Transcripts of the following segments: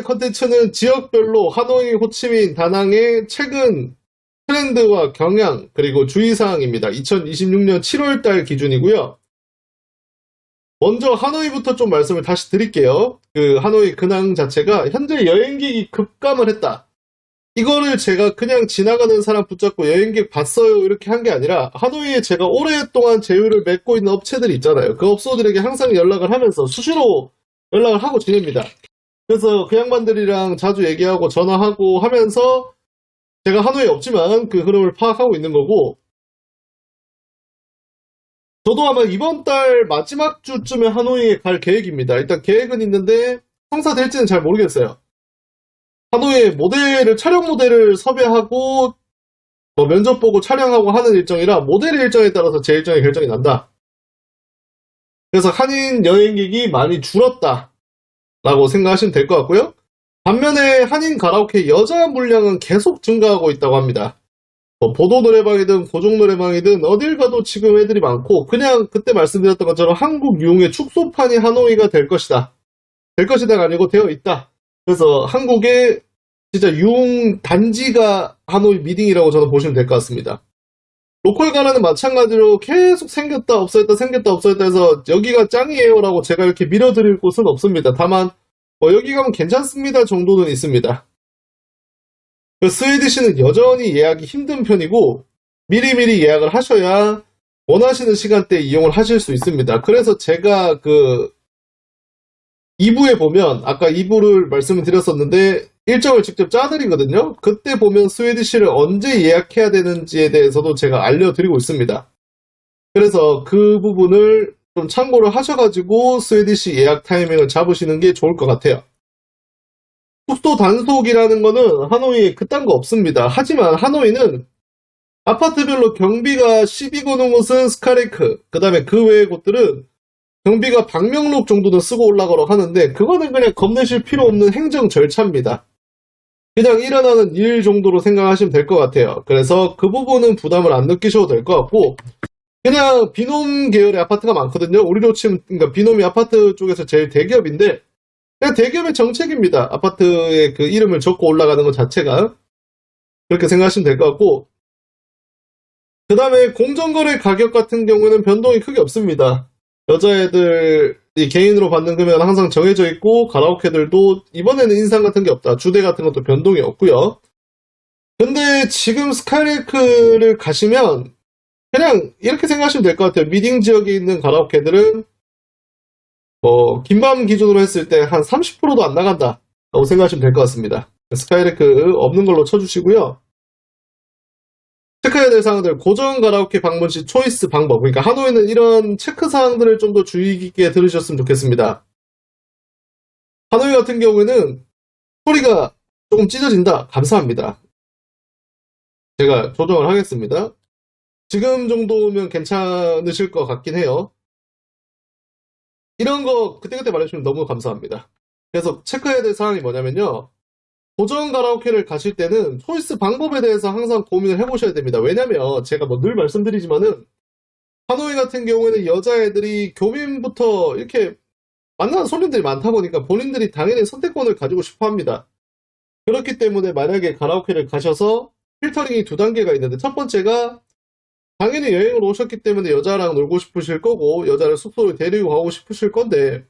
컨텐츠는 지역별로 하노이, 호치민, 다낭의 최근 트렌드와 경향, 그리고 주의사항입니다. 2026년 7월달 기준이고요. 먼저 하노이부터 좀 말씀을 다시 드릴게요. 그 하노이 근황 자체가 현재 여행객이 급감을 했다. 이거를 제가 그냥 지나가는 사람 붙잡고 여행객 봤어요 이렇게 한 게 아니라 하노이에 제가 오랫동안 제휴를 맺고 있는 업체들이 있잖아요. 그 업소들에게 항상 연락을 하면서 수시로 연락을 하고 지냅니다. 그래서 그 양반들이랑 자주 얘기하고 전화하고 하면서 제가 하노이에 없지만 그 흐름을 파악하고 있는 거고, 저도 아마 이번 달 마지막 주쯤에 하노이에 갈 계획입니다. 일단 계획은 있는데 성사될지는 잘 모르겠어요. 하노이에 촬영 모델을 섭외하고 뭐 면접 보고 촬영하고 하는 일정이라 모델의 일정에 따라서 제 일정이 결정이 난다. 그래서 한인 여행객이 많이 줄었다 라고 생각하시면 될 것 같고요. 반면에 한인 가라오케 여자 물량은 계속 증가하고 있다고 합니다. 뭐 보도 노래방이든 고정 노래방이든 어딜 가도 지금 애들이 많고, 그냥 그때 말씀드렸던 것처럼 한국 유흥의 축소판이 하노이가 될 것이다. 될 것이다가 아니고 되어 있다. 그래서 한국의 진짜 유흥 단지가 하노이 미딩이라고 저는 보시면 될 것 같습니다. 로컬 가라는 마찬가지로 계속 생겼다 없어졌다 생겼다 없어졌다 해서 여기가 짱이에요 라고 제가 이렇게 밀어드릴 곳은 없습니다. 다만 뭐 여기 가면 괜찮습니다 정도는 있습니다. 그 스웨디시는 여전히 예약이 힘든 편이고 미리미리 예약을 하셔야 원하시는 시간대에 이용을 하실 수 있습니다. 그래서 제가 그 2부에 보면 아까 2부를 말씀을 드렸었는데 일정을 직접 짜드리거든요. 그때 보면 스웨디시를 언제 예약해야 되는지에 대해서도 제가 알려드리고 있습니다. 그래서 그 부분을 좀 참고를 하셔가지고 스웨디시 예약 타이밍을 잡으시는 게 좋을 것 같아요. 숙소 단속이라는 거는 하노이에 그딴 거 없습니다. 하지만 하노이는 아파트별로 경비가 12거는 곳은 스카레크, 그 다음에 그 외의 곳들은 경비가 방명록 정도는 쓰고 올라가러 하는데 그거는 그냥 겁내실 필요 없는 행정 절차입니다. 그냥 일어나는 일 정도로 생각하시면 될 것 같아요. 그래서 그 부분은 부담을 안 느끼셔도 될 것 같고, 그냥 비놈 계열의 아파트가 많거든요. 우리로 치면 그러니까 비놈이 아파트 쪽에서 제일 대기업인데 그냥 대기업의 정책입니다. 아파트의 그 이름을 적고 올라가는 것 자체가. 그렇게 생각하시면 될 것 같고, 그 다음에 공정거래 가격 같은 경우는 변동이 크게 없습니다. 여자애들이 개인으로 받는 금액은 항상 정해져 있고, 가라오케들도 이번에는 인상 같은 게 없다. 주대 같은 것도 변동이 없고요. 근데 지금 스카이레이크를 가시면 그냥 이렇게 생각하시면 될 것 같아요. 미딩 지역에 있는 가라오케들은 긴밤 기준으로 했을 때 한 30%도 안 나간다 라고 생각하시면 될 것 같습니다. 스카이레이크 없는 걸로 쳐주시고요. 체크해야 될 사항들, 고정 가라오케 방문 시 초이스 방법. 그러니까 하노이는 이런 체크 사항들을 좀 더 주의 깊게 들으셨으면 좋겠습니다. 하노이 같은 경우에는 소리가 조금 찢어진다. 감사합니다. 제가 조정을 하겠습니다. 지금 정도면 괜찮으실 것 같긴 해요. 이런 거 그때그때 말해주시면 너무 감사합니다. 그래서 체크해야 될 사항이 뭐냐면요. 고정 가라오케를 가실 때는 초이스 방법에 대해서 항상 고민을 해보셔야 됩니다. 왜냐면 제가 늘 말씀드리지만은 하노이 같은 경우에는 여자애들이 교민부터 이렇게 만나는 손님들이 많다 보니까 본인들이 당연히 선택권을 가지고 싶어 합니다. 그렇기 때문에 만약에 가라오케를 가셔서 필터링이 2단계가 있는데, 첫 번째가 당연히 여행으로 오셨기 때문에 여자랑 놀고 싶으실 거고 여자를 숙소에 데리고 가고 싶으실 건데,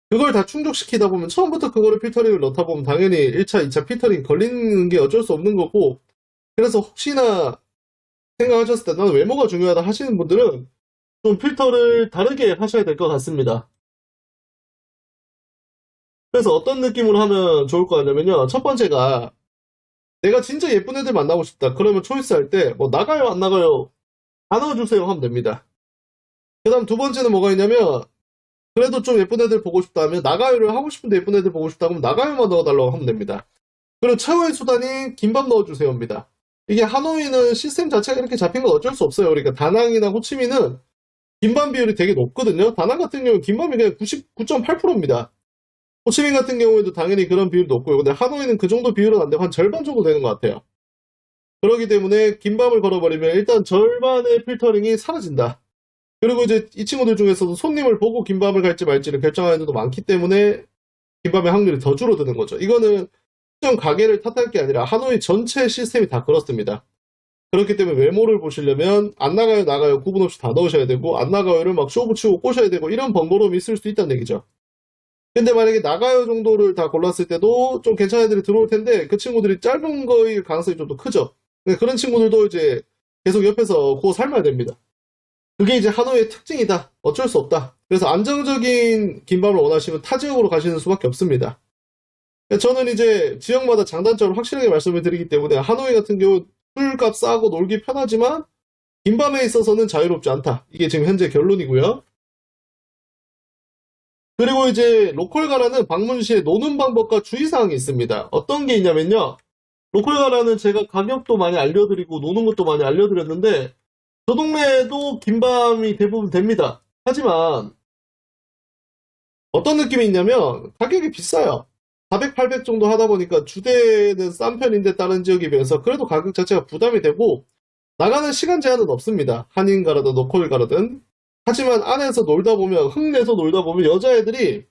그걸 다 충족시키다 보면 처음부터 그거를 필터링을 넣다 보면 당연히 1차, 2차 필터링 걸리는 게 어쩔 수 없는 거고, 그래서 혹시나 생각하셨을 때 나는 외모가 중요하다 하시는 분들은 좀 필터를 다르게 하셔야 될 것 같습니다. 그래서 어떤 느낌으로 하면 좋을 것 같냐면요. 첫 번째가 내가 진짜 예쁜 애들 만나고 싶다. 그러면 초이스 할 때 나가요 안 나가요? 안 나와주세요 하면 됩니다. 그 다음 두 번째는 뭐가 있냐면, 그래도 좀 예쁜 애들 보고 싶다 하면 나가요를 하고 싶은데 예쁜 애들 보고 싶다 하면 나가요만 넣어달라고 하면 됩니다. 그리고 최후의 수단이 김밥 넣어주세요입니다. 이게 하노이는 시스템 자체가 이렇게 잡힌 건 어쩔 수 없어요. 그러니까 다낭이나 호치민은 김밥 비율이 되게 높거든요. 다낭 같은 경우는 김밥이 그냥 99.8%입니다. 호치민 같은 경우에도 당연히 그런 비율이 높고요. 근데 하노이는 그 정도 비율은 안 되고 한 절반 정도 되는 것 같아요. 그렇기 때문에 김밥을 걸어버리면 일단 절반의 필터링이 사라진다. 그리고 이제 이 친구들 중에서도 손님을 보고 김밥을 갈지 말지를 결정하는 애들도 많기 때문에 김밤의 확률이 더 줄어드는 거죠. 이거는 특정 가게를 탓할 게 아니라 하노이 전체 시스템이 다 그렇습니다. 그렇기 때문에 외모를 보시려면 안 나가요 나가요 구분 없이 다 넣으셔야 되고, 안 나가요를 막 쇼 붙이고 꼬셔야 되고, 이런 번거로움이 있을 수도 있다는 얘기죠. 근데 만약에 나가요 정도를 다 골랐을 때도 좀 괜찮은 애들이 들어올 텐데, 그 친구들이 짧은 거일 가능성이 좀 더 크죠. 근데 그런 친구들도 이제 계속 옆에서 구워 삶아야 됩니다. 그게 이제 하노이의 특징이다. 어쩔 수 없다. 그래서 안정적인 김밥을 원하시면 타 지역으로 가시는 수밖에 없습니다. 저는 이제 지역마다 장단점을 확실하게 말씀을 드리기 때문에, 하노이 같은 경우 술값 싸고 놀기 편하지만 김밤에 있어서는 자유롭지 않다. 이게 지금 현재 결론이고요. 그리고 이제 로컬 가라는 방문 시에 노는 방법과 주의사항이 있습니다. 어떤 게 있냐면요. 로컬 가라는 제가 가격도 많이 알려드리고 노는 것도 많이 알려드렸는데, 저 동네에도 김밤이 대부분 됩니다. 하지만 어떤 느낌이 있냐면 가격이 비싸요. 400, 800 정도 하다 보니까 주대는 싼 편인데 다른 지역에 비해서 그래도 가격 자체가 부담이 되고, 나가는 시간 제한은 없습니다. 한인 가라든 로컬 가라든. 하지만 안에서 놀다 보면, 흙내서 놀다 보면 여자애들이,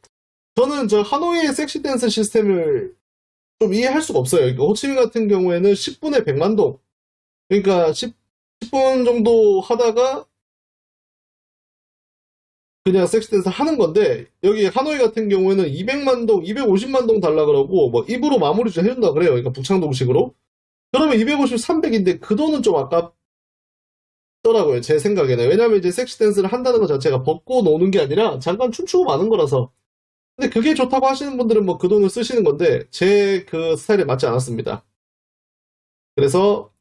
저는 저 하노이의 섹시 댄스 시스템을 좀 이해할 수가 없어요. 그러니까 호치민 같은 경우에는 10분에 100만 동. 그러니까 10분 정도 하다가 그냥 섹시 댄스 하는 건데, 여기 하노이 같은 경우에는 200만 동, 250만 동 달라 그러고, 뭐 입으로 마무리 좀 해준다 그래요. 그러니까 북창동식으로. 그러면 250, 300인데 그 돈은 좀 아깝더라고요. 제 생각에는. 왜냐면 이제 섹시 댄스를 한다는 것 자체가 벗고 노는 게 아니라 잠깐 춤추고 마는 거라서. 근데 그게 좋다고 하시는 분들은 뭐 그 돈을 쓰시는 건데, 제 그 스타일에 맞지 않았습니다. 그래서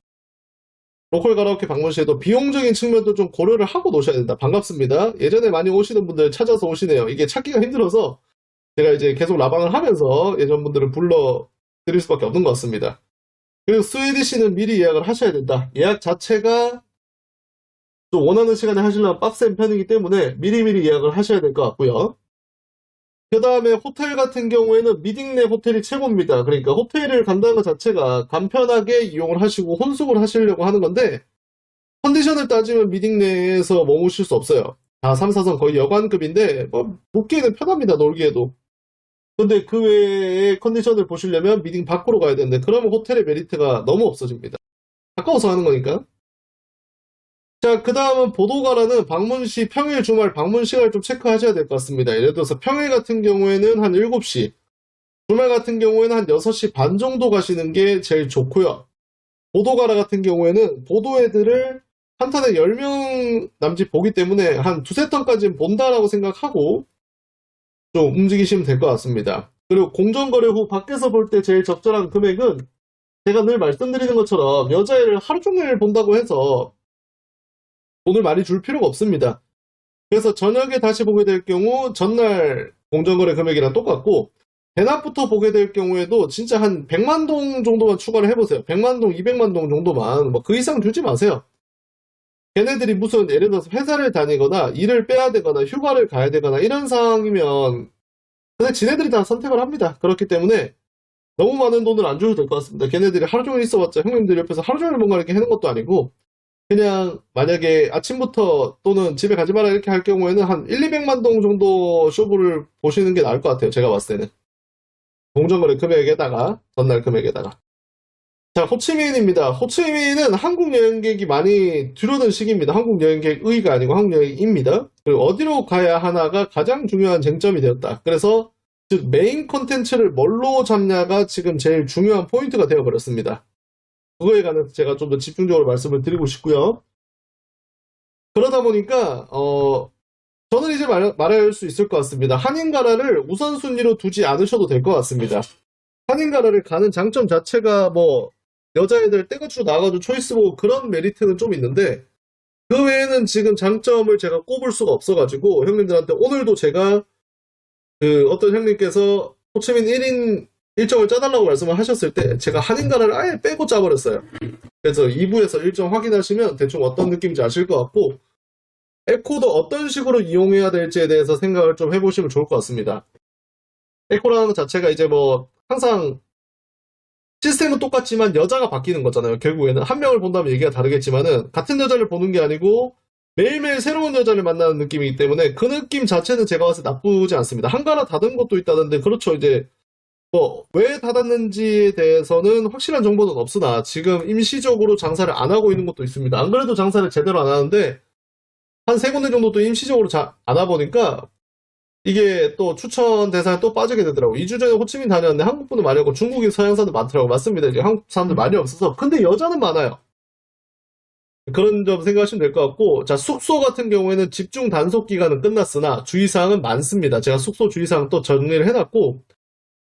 로컬 가라오케 방문 시에도 비용적인 측면도 좀 고려를 하고 노셔야 된다. 반갑습니다. 예전에 많이 오시는 분들 찾아서 오시네요. 이게 찾기가 힘들어서 제가 이제 계속 라방을 하면서 예전 분들을 불러 드릴 수밖에 없는 것 같습니다. 그리고 스웨디시는 미리 예약을 하셔야 된다. 예약 자체가 좀 원하는 시간에 하시려면 빡센 편이기 때문에 미리미리 예약을 하셔야 될 것 같고요. 그 다음에 호텔 같은 경우에는 미딩 내 호텔이 최고입니다. 그러니까 호텔을 간다는 것 자체가 간편하게 이용을 하시고 혼숙을 하시려고 하는 건데, 컨디션을 따지면 미딩 내에서 머무실 수 없어요. 다 3, 4선 거의 여관급인데 뭐 묵기에는 편합니다. 놀기에도. 근데 그 외에 컨디션을 보시려면 미딩 밖으로 가야 되는데, 그러면 호텔의 메리트가 너무 없어집니다. 가까워서 하는 거니까. 자, 그 다음은 보도가라는 방문 시 평일 주말 방문 시간을 좀 체크하셔야 될 것 같습니다. 예를 들어서 평일 같은 경우에는 한 7시, 주말 같은 경우에는 한 6시 반 정도 가시는 게 제일 좋고요. 보도가라 같은 경우에는 보도 애들을 한 턴에 10명 남짓 보기 때문에 한 두세 턴까지는 본다라고 생각하고 좀 움직이시면 될 것 같습니다. 그리고 공정거래 후 밖에서 볼 때 제일 적절한 금액은, 제가 늘 말씀드리는 것처럼 여자애를 하루 종일 본다고 해서 돈을 많이 줄 필요가 없습니다. 그래서 저녁에 다시 보게 될 경우 전날 공정거래 금액이랑 똑같고, 대낮부터 보게 될 경우에도 진짜 한 100만 동 정도만 추가를 해보세요. 100만 동, 200만 동 정도만. 뭐 그 이상 주지 마세요. 걔네들이 무슨 예를 들어서 회사를 다니거나 일을 빼야 되거나 휴가를 가야 되거나 이런 상황이면 근데 지네들이 다 선택을 합니다. 그렇기 때문에 너무 많은 돈을 안 줘도 될 것 같습니다. 걔네들이 하루 종일 있어봤자 형님들 옆에서 하루 종일 뭔가 이렇게 하는 것도 아니고, 그냥 만약에 아침부터 또는 집에 가지 마라 이렇게 할 경우에는 한 1, 200만 동 정도 쇼부를 보시는 게 나을 것 같아요. 제가 봤을 때는. 공정거래 금액에다가 전날 금액에다가. 자, 호치민입니다. 호치민은 한국 여행객이 많이 줄어든 시기입니다. 한국 여행객의가 아니고 한국 여행입니다. 그리고 어디로 가야 하나가 가장 중요한 쟁점이 되었다. 그래서 즉 메인 콘텐츠를 뭘로 잡냐가 지금 제일 중요한 포인트가 되어버렸습니다. 그거에 관해서 제가 좀 더 집중적으로 말씀을 드리고 싶고요. 그러다 보니까 저는 이제 말할 수 있을 것 같습니다. 한인가라를 우선순위로 두지 않으셔도 될 것 같습니다. 한인가라를 가는 장점 자체가 뭐 여자애들 떼거치고 나가지고 초이스 보고 그런 메리트는 좀 있는데, 그 외에는 지금 장점을 제가 꼽을 수가 없어가지고 형님들한테 오늘도 제가 그 어떤 형님께서 호치민 1인 일정을 짜달라고 말씀을 하셨을 때 제가 한인가라를 아예 빼고 짜버렸어요. 그래서 2부에서 일정 확인하시면 대충 어떤 느낌인지 아실 것 같고, 에코도 어떤 식으로 이용해야 될지에 대해서 생각을 좀 해보시면 좋을 것 같습니다. 에코라는 것 자체가 이제 뭐 항상 시스템은 똑같지만 여자가 바뀌는 거잖아요. 결국에는 한 명을 본다면 얘기가 다르겠지만은 같은 여자를 보는 게 아니고 매일매일 새로운 여자를 만나는 느낌이기 때문에 그 느낌 자체는 제가 봤을 때 나쁘지 않습니다. 한가라 닫은 것도 있다는데 그렇죠. 이제 뭐 왜 닫았는지에 대해서는 확실한 정보는 없으나 지금 임시적으로 장사를 안 하고 있는 것도 있습니다. 안 그래도 장사를 제대로 안 하는데 한 세 군데 정도 또 임시적으로 안 와보니까 이게 또 추천 대상에 또 빠지게 되더라고요. 2주 전에 호치민 다녔는데 한국 분들 많이 없고 중국인 서양사도 많더라고요. 맞습니다. 이제 한국 사람들 많이 없어서. 근데 여자는 많아요. 그런 점 생각하시면 될 것 같고, 자, 숙소 같은 경우에는 집중 단속 기간은 끝났으나 주의사항은 많습니다. 제가 숙소 주의사항 또 정리를 해놨고,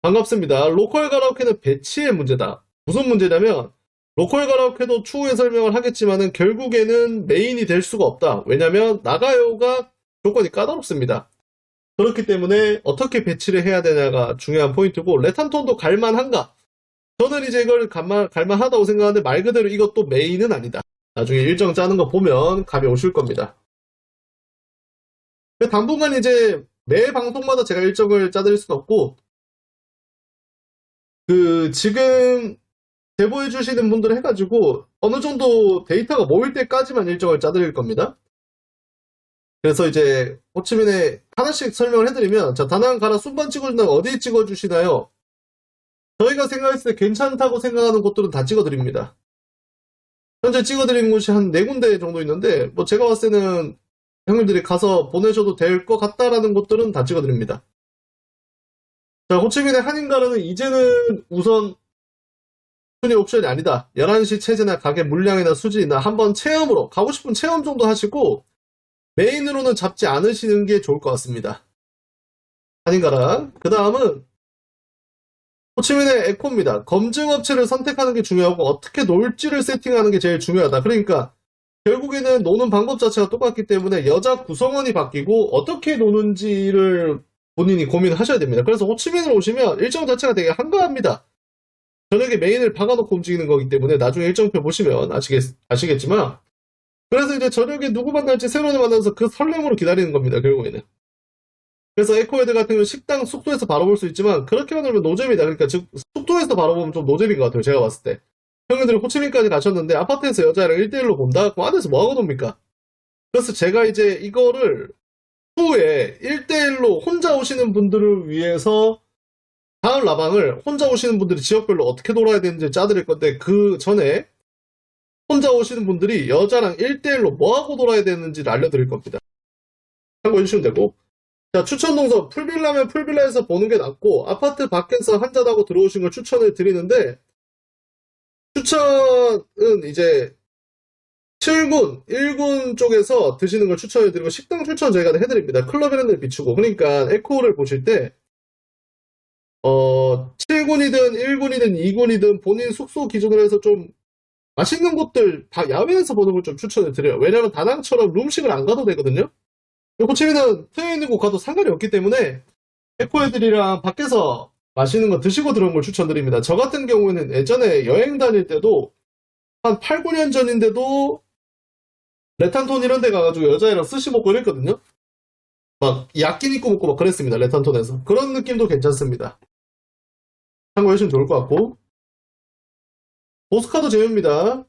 반갑습니다. 로컬 가라오케는 배치의 문제다. 무슨 문제냐면, 로컬 가라오케도 추후에 설명을 하겠지만은 결국에는 메인이 될 수가 없다. 왜냐면 나가요가 조건이 까다롭습니다. 그렇기 때문에 어떻게 배치를 해야 되냐가 중요한 포인트고, 레탄톤도 갈만한가? 저는 이제 이걸 갈만하다고 생각하는데 말 그대로 이것도 메인은 아니다. 나중에 일정 짜는 거 보면 감이 오실 겁니다. 당분간 이제 매 방송마다 제가 일정을 짜드릴 수는 없고, 지금 제보해 주시는 분들 해가지고 어느 정도 데이터가 모일 때까지만 일정을 짜드릴 겁니다. 그래서 이제 호치민에 하나씩 설명을 해드리면, 자, 다낭 가라 순반 찍어준다면 어디 찍어주시나요? 저희가 생각했을 때 괜찮다고 생각하는 곳들은 다 찍어드립니다. 현재 찍어드리는 곳이 한 4군데 정도 있는데, 뭐 제가 봤을 때는 형님들이 가서 보내셔도 될 것 같다라는 곳들은 다 찍어드립니다. 자, 호치민의 한인가라는 이제는 우선 순위 옵션이 아니다. 11시 체제나 가게 물량이나 수지나 한번 체험으로, 가고 싶은 체험 정도 하시고, 메인으로는 잡지 않으시는 게 좋을 것 같습니다. 한인가라. 그 다음은 호치민의 에코입니다. 검증업체를 선택하는 게 중요하고 어떻게 놀지를 세팅하는 게 제일 중요하다. 그러니까 결국에는 노는 방법 자체가 똑같기 때문에 여자 구성원이 바뀌고 어떻게 노는지를 본인이 고민하셔야 됩니다. 그래서 호치민으로 오시면 일정 자체가 되게 한가합니다. 저녁에 메인을 박아놓고 움직이는 거기 때문에 나중에 일정표 보시면 아시겠지만, 그래서 이제 저녁에 누구 만날지 새로운 애 만나서 그 설렘으로 기다리는 겁니다. 결국에는. 그래서 에코헤드 같은 경우는 식당 숙소에서 바로 볼 수 있지만 그렇게 만들면 노잼이다. 그러니까 즉 숙소에서 바로 보면 좀 노잼인 것 같아요. 제가 봤을 때. 형님들이 호치민까지 가셨는데 아파트에서 여자랑 1대1로 본다? 그럼 안에서 뭐하고 놉니까? 그래서 제가 이제 이거를 후에 1대1로 혼자 오시는 분들을 위해서 다음 라방을 혼자 오시는 분들이 지역별로 어떻게 놀아야 되는지 짜드릴 건데, 그 전에 혼자 오시는 분들이 여자랑 1대1로 뭐하고 놀아야 되는지를 알려드릴 겁니다. 참고해주시면 되고, 자, 추천 동선 풀빌라면 풀빌라에서 보는 게 낫고, 아파트 밖에서 한잔하고 들어오신 걸 추천을 드리는데, 추천은 이제 7군, 1군 쪽에서 드시는 걸 추천을 드리고, 식당 추천 저희가 해드립니다. 클럽 이런 비추고. 그러니까 에코를 보실 때 7군이든 1군이든 2군이든 본인 숙소 기준으로 해서 좀 맛있는 곳들 야외에서 보는 걸 좀 추천을 드려요. 왜냐면 다낭처럼 룸식을 안 가도 되거든요. 호치민은 트레이닝고 가도 상관이 없기 때문에 에코 애들이랑 밖에서 맛있는 거 드시고 들어온 걸 추천드립니다. 저 같은 경우에는 예전에 여행 다닐 때도 한 8, 9년 전인데도 레탄톤 이런 데 가가지고 여자애랑 스시 먹고 이랬거든요. 막 야끼니꾸 먹고 막 그랬습니다. 레탄톤에서. 그런 느낌도 괜찮습니다. 참고해주시면 좋을 것 같고, 보스카도 재미입니다.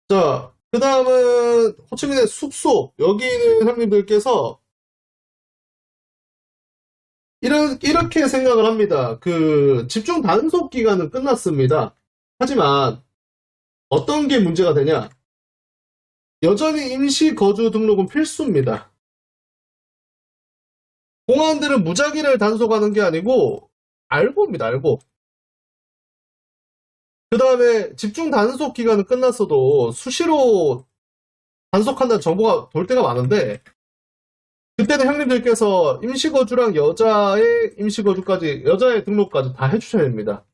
자, 그 다음은 호치민의 숙소. 여기는 형님들께서 이렇게 생각을 합니다. 집중 단속 기간은 끝났습니다. 하지만 어떤 게 문제가 되냐? 여전히 임시 거주 등록은 필수입니다. 공안들은 무작위를 단속하는 게 아니고 알고입니다. 알고. 그 다음에 집중 단속 기간은 끝났어도 수시로 단속한다는 정보가 돌 때가 많은데, 그때는 형님들께서 임시거주랑 여자의 임시거주까지, 여자의 등록까지 다 해주셔야 됩니다.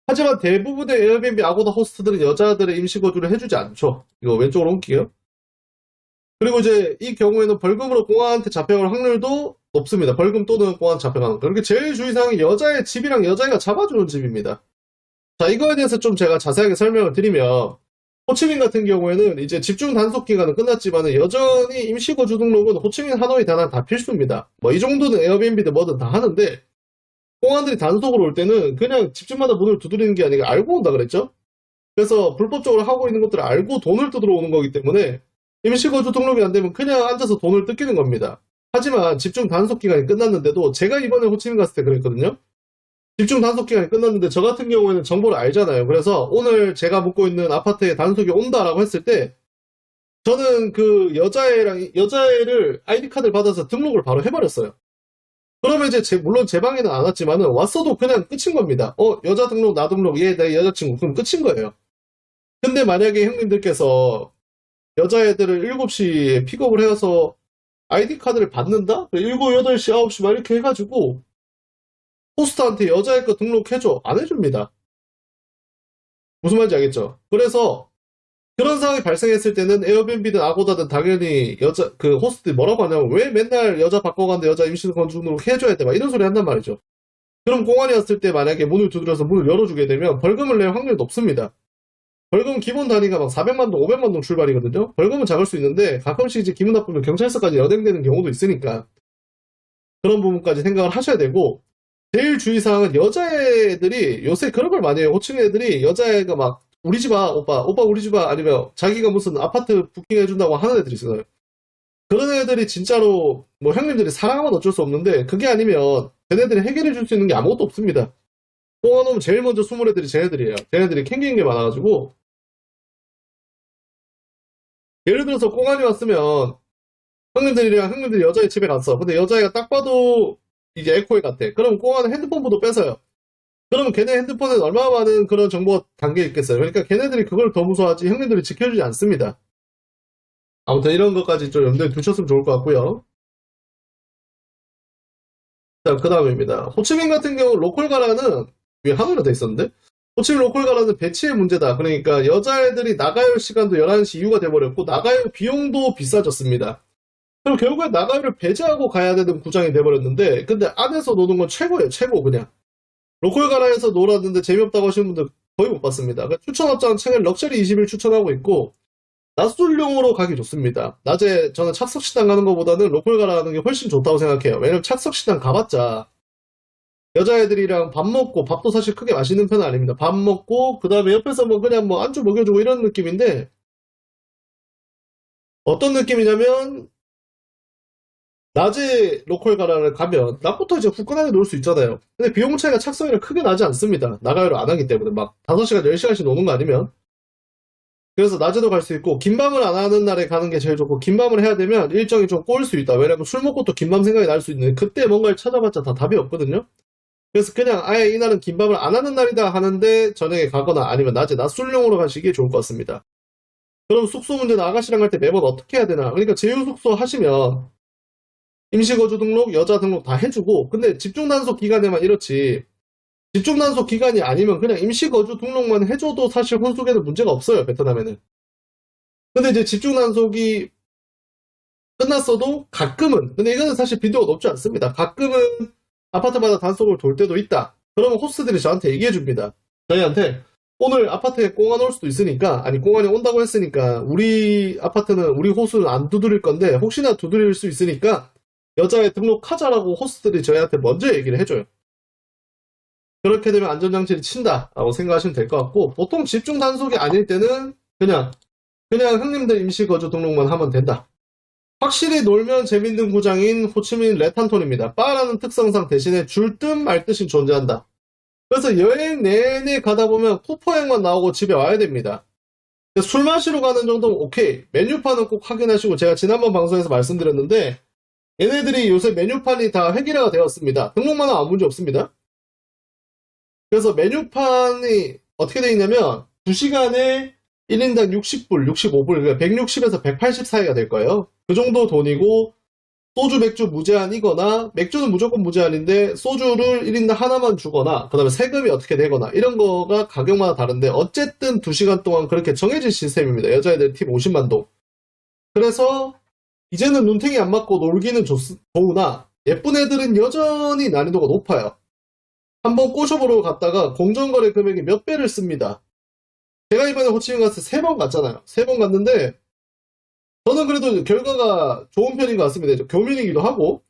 하지만 대부분의 에어비앤비 아고다 호스트들은 여자들의 임시거주를 해주지 않죠. 이거 왼쪽으로 옮기게요. 그리고 이제 이 경우에는 벌금으로 공안한테 잡혀갈 확률도 높습니다. 벌금 또는 공안 잡혀가는 거. 그렇게 제일 주의사항이 여자의 집이랑 여자애가 잡아주는 집입니다. 자, 이거에 대해서 좀 제가 자세하게 설명을 드리면, 호치민 같은 경우에는 이제 집중 단속 기간은 끝났지만 여전히 임시거주 등록은 호치민, 하노이, 다낭 다 필수입니다. 뭐 이 정도는 에어비앤비든 뭐든 다 하는데, 공안들이 단속으로 올 때는 그냥 집집마다 문을 두드리는 게 아니라 알고 온다 그랬죠? 그래서 불법적으로 하고 있는 것들을 알고 돈을 뜯으러 오는 거기 때문에 임시거주 등록이 안 되면 그냥 앉아서 돈을 뜯기는 겁니다. 하지만 집중 단속 기간이 끝났는데도 제가 이번에 호치민 갔을 때 그랬거든요. 집중 단속 기간이 끝났는데 저 같은 경우에는 정보를 알잖아요. 그래서 오늘 제가 묵고 있는 아파트에 단속이 온다라고 했을 때 저는 그 여자애를 아이디 카드를 받아서 등록을 바로 해버렸어요. 그러면 이제 물론 제 방에는 안 왔지만은 왔어도 그냥 끝인 겁니다. 여자 등록, 나 등록, 얘 내 여자친구, 그럼 끝인 거예요. 근데 만약에 형님들께서 여자애들을 7시에 픽업을 해서 아이디 카드를 받는다? 7, 8시, 9시 막 이렇게 해가지고 호스트한테 여자애 거 등록해줘. 안 해줍니다. 무슨 말인지 알겠죠? 그래서 그런 상황이 발생했을 때는 에어비앤비든 아고다든 당연히 그 호스트들이 뭐라고 하냐면 왜 맨날 여자 바꿔가는데 여자 임시건주 등록 해줘야 돼? 막 이런 소리 한단 말이죠. 그럼 공안이 왔을 때 만약에 문을 두드려서 문을 열어주게 되면 벌금을 낼 확률이 높습니다. 벌금 기본 단위가 막 400만 동, 500만 동 출발이거든요. 벌금은 작을 수 있는데 가끔씩 이제 기분 나쁘면 경찰서까지 연행되는 경우도 있으니까 그런 부분까지 생각을 하셔야 되고 제일 주의사항은 여자애들이 요새 그런 걸 많이 해요. 호칭 애들이 여자애가 막 우리 집 와, 오빠 우리 집 와, 아니면 자기가 무슨 아파트 부킹해준다고 하는 애들이 있어요. 그런 애들이 진짜로 뭐 형님들이 사랑하면 어쩔 수 없는데 그게 아니면 쟤네들이 해결해줄 수 있는 게 아무것도 없습니다. 뽕아놓으면 제일 먼저 숨을 애들이 쟤네들이에요. 쟤네들이 캥기는 게 많아가지고 예를 들어서 꽁안이 왔으면 형님들이 여자애 집에 갔어. 근데 여자애가 딱 봐도 이제 에코에 같아. 그럼 꽁안은 핸드폰부터 뺏어요. 그러면 걔네 핸드폰에 얼마나 많은 그런 정보가 담겨 있겠어요. 그러니까 걔네들이 그걸 더 무서워하지 형님들이 지켜주지 않습니다. 아무튼 이런 것까지 좀 염두에 두셨으면 좋을 것 같고요. 자, 그 다음입니다. 호치민 같은 경우 로컬 가라는 위에 하늘로 돼 있었는데 호치민 로컬 가라는 배치의 문제다. 그러니까 여자애들이 나가요 시간도 11시 이후가 돼버렸고 나가요 비용도 비싸졌습니다. 그럼 결국에 나가요를 배제하고 가야 되는 구장이 돼버렸는데 근데 안에서 노는 건 최고예요. 최고 그냥. 로컬 가라에서 놀았는데 재미없다고 하시는 분들 거의 못 봤습니다. 추천 업장은 책을 럭셔리 20일 추천하고 있고 낮술용으로 가기 좋습니다. 낮에 저는 착석식당 가는 것보다는 로컬 가라는 게 훨씬 좋다고 생각해요. 왜냐면 착석식당 가봤자 여자애들이랑 밥 먹고 밥도 사실 크게 맛있는 편은 아닙니다. 밥 먹고 그 다음에 옆에서 뭐 그냥 뭐 안주 먹여주고 이런 느낌인데 어떤 느낌이냐면 낮에 로컬 가라를 가면 낮부터 이제 후끈하게 놀 수 있잖아요. 근데 비용 차이가 착석이랑 크게 나지 않습니다. 나가요를 안 하기 때문에 막 5시간 10시간씩 노는 거 아니면 그래서 낮에도 갈 수 있고 긴밤을 안 하는 날에 가는 게 제일 좋고 긴밤을 해야 되면 일정이 좀 꼬일 수 있다. 왜냐면 술 먹고 또 긴밤 생각이 날 수 있는데 그때 뭔가를 찾아봤자 다 답이 없거든요. 그래서 그냥 아예 이날은 긴밤을 안 하는 날이다 하는데 저녁에 가거나 아니면 낮에 낮술용으로 가시기 좋을 것 같습니다. 그럼 숙소 문제는 아가씨랑 갈 때 매번 어떻게 해야 되나? 그러니까 제휴숙소 하시면 임시거주 등록, 여자 등록 다 해주고 근데 집중단속 기간에만 이렇지 집중단속 기간이 아니면 그냥 임시거주 등록만 해줘도 사실 혼숙에는 문제가 없어요. 베트남에는. 근데 이제 집중단속이 끝났어도 가끔은 근데 이거는 사실 빈도가 높지 않습니다. 가끔은 아파트마다 단속을 돌 때도 있다. 그러면 호스트들이 저한테 얘기해줍니다. 저희한테 오늘 아파트에 꽁안 올 수도 있으니까 아니 꽁안이 온다고 했으니까 우리 아파트는 우리 호수는 안 두드릴 건데 혹시나 두드릴 수 있으니까 여자애 등록하자라고 호스트들이 저희한테 먼저 얘기를 해줘요. 그렇게 되면 안전장치를 친다라고 생각하시면 될 것 같고 보통 집중 단속이 아닐 때는 그냥 형님들 임시거주 등록만 하면 된다. 확실히 놀면 재밌는 구장인 호치민 레탄톤입니다. 바라는 특성상 대신에 줄 듯 말 듯이 존재한다. 그래서 여행 내내 가다 보면 쿠퍼행만 나오고 집에 와야 됩니다. 술 마시러 가는 정도면 오케이. 메뉴판은 꼭 확인하시고 제가 지난번 방송에서 말씀드렸는데 얘네들이 요새 메뉴판이 다 획일화가 되었습니다. 등록만 하면 아무 문제 없습니다. 그래서 메뉴판이 어떻게 되어 있냐면 2시간에 1인당 60불, 65불, 그러니까 160에서 180 사이가 될 거예요. 그 정도 돈이고 소주, 맥주 무제한이거나 맥주는 무조건 무제한인데 소주를 1인당 하나만 주거나 그 다음에 세금이 어떻게 되거나 이런 거가 가격마다 다른데 어쨌든 2시간 동안 그렇게 정해진 시스템입니다. 여자애들 팁 50만 동. 그래서 이제는 눈탱이 안 맞고 놀기는 좋으나 예쁜 애들은 여전히 난이도가 높아요. 한번 꼬셔보러 갔다가 공정거래 금액이 몇 배를 씁니다. 제가 이번에 호치민 갔을 때 3번 갔잖아요. 3번 갔는데 저는 그래도 결과가 좋은 편인 것 같습니다. 교민이기도 하고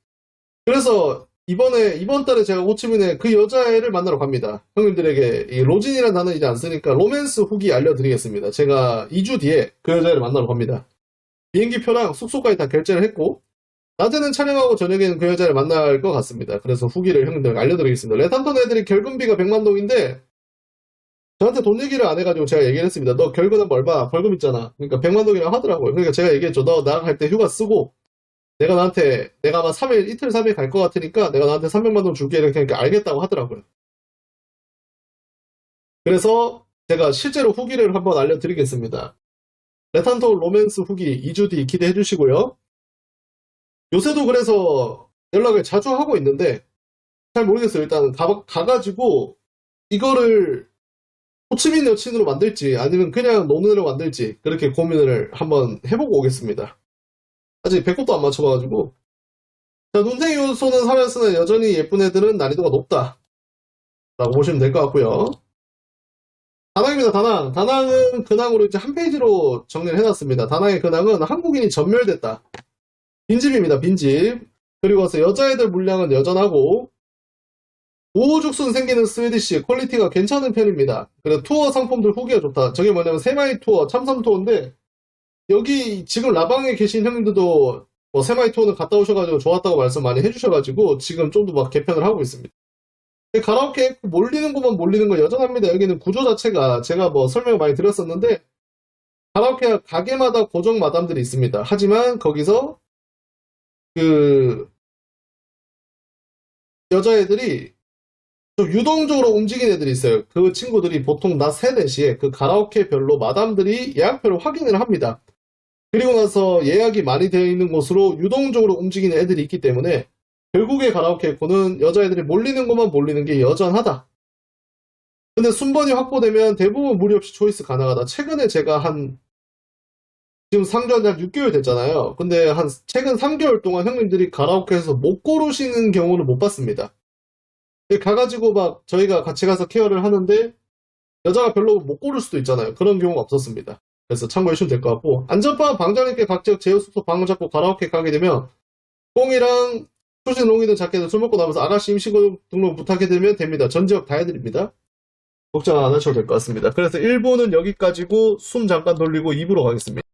그래서 이번 달에 제가 호치민에 그 여자애를 만나러 갑니다. 형님들에게 이 로진이라는 단어 이제 안 쓰니까 로맨스 후기 알려드리겠습니다. 제가 2주 뒤에 그 여자애를 만나러 갑니다. 비행기표랑 숙소까지 다 결제를 했고, 낮에는 촬영하고 저녁에는 그 여자를 만날 것 같습니다. 그래서 후기를 형님들 알려드리겠습니다. 레탄톤 애들이 결근비가 100만 동인데 저한테 돈 얘기를 안 해가지고 제가 얘기를 했습니다. 너 결근은 얼마? 벌금 있잖아. 그러니까 100만 동이라고 하더라고요. 그러니까 제가 얘기했죠. 너 나갈 때 휴가 쓰고 내가 아마 3일, 이틀 3일 갈 것 같으니까 내가 나한테 300만 동 줄게. 이렇게 하니까 알겠다고 하더라고요. 그래서 제가 실제로 후기를 한번 알려드리겠습니다. 레탄톤 로맨스 후기 2주 뒤 기대해 주시고요. 요새도 그래서 연락을 자주 하고 있는데 잘 모르겠어요. 일단 가가지고 이거를 호치민 여친으로 만들지 아니면 그냥 노는으로 만들지 그렇게 고민을 한번 해보고 오겠습니다. 아직 배꼽도 안 맞춰봐가지고. 자, 눈탱이 요소는 살아있으나 여전히 예쁜 애들은 난이도가 높다 라고 보시면 될 것 같고요. 다낭입니다. 다낭. 다낭은 근황으로 이제 한 페이지로 정리를 해놨습니다. 다낭의 근황은 한국인이 전멸됐다. 빈집입니다. 빈집. 그리고 와서 여자애들 물량은 여전하고 우후죽순 생기는 스웨디시 퀄리티가 괜찮은 편입니다. 그래서 투어 상품들 후기가 좋다. 저게 뭐냐면 세마이 투어, 참섬 투어인데 여기 지금 라방에 계신 형님들도 뭐 세마이 투어는 갔다 오셔가지고 좋았다고 말씀 많이 해주셔가지고 지금 좀 더 막 개편을 하고 있습니다. 가라오케 몰리는 곳만 몰리는 거 여전합니다. 여기는 구조 자체가 제가 뭐 설명을 많이 드렸었는데 가라오케 가게마다 고정 마담들이 있습니다. 하지만 거기서 그 여자애들이 좀 유동적으로 움직이는 애들이 있어요. 그 친구들이 보통 낮 3, 4시에 그 가라오케별로 마담들이 예약표를 확인을 합니다. 그리고 나서 예약이 많이 되어 있는 곳으로 유동적으로 움직이는 애들이 있기 때문에 결국에 가라오케 에코는 여자애들이 몰리는 것만 몰리는 게 여전하다. 근데 순번이 확보되면 대부분 무리 없이 초이스 가능하다. 최근에 제가 지금 상주한 지 한 6개월 됐잖아요. 근데 최근 3개월 동안 형님들이 가라오케에서 못 고르시는 경우는 못 봤습니다. 가가지고 막 저희가 같이 가서 케어를 하는데 여자가 별로 못 고를 수도 있잖아요. 그런 경우가 없었습니다. 그래서 참고해주시면 될 것 같고 안전빵 방장님께 각지역 제휴숙소 방을 잡고 가라오케 가게 되면 뽕이랑 초신 롱이든 자켓을 술 먹고 나면서 아가씨 임시고 등록 부탁해 드리면 됩니다. 전 지역 다 해드립니다. 걱정 안 하셔도 될 것 같습니다. 그래서 1부는 여기까지고 숨 잠깐 돌리고 2부로 가겠습니다.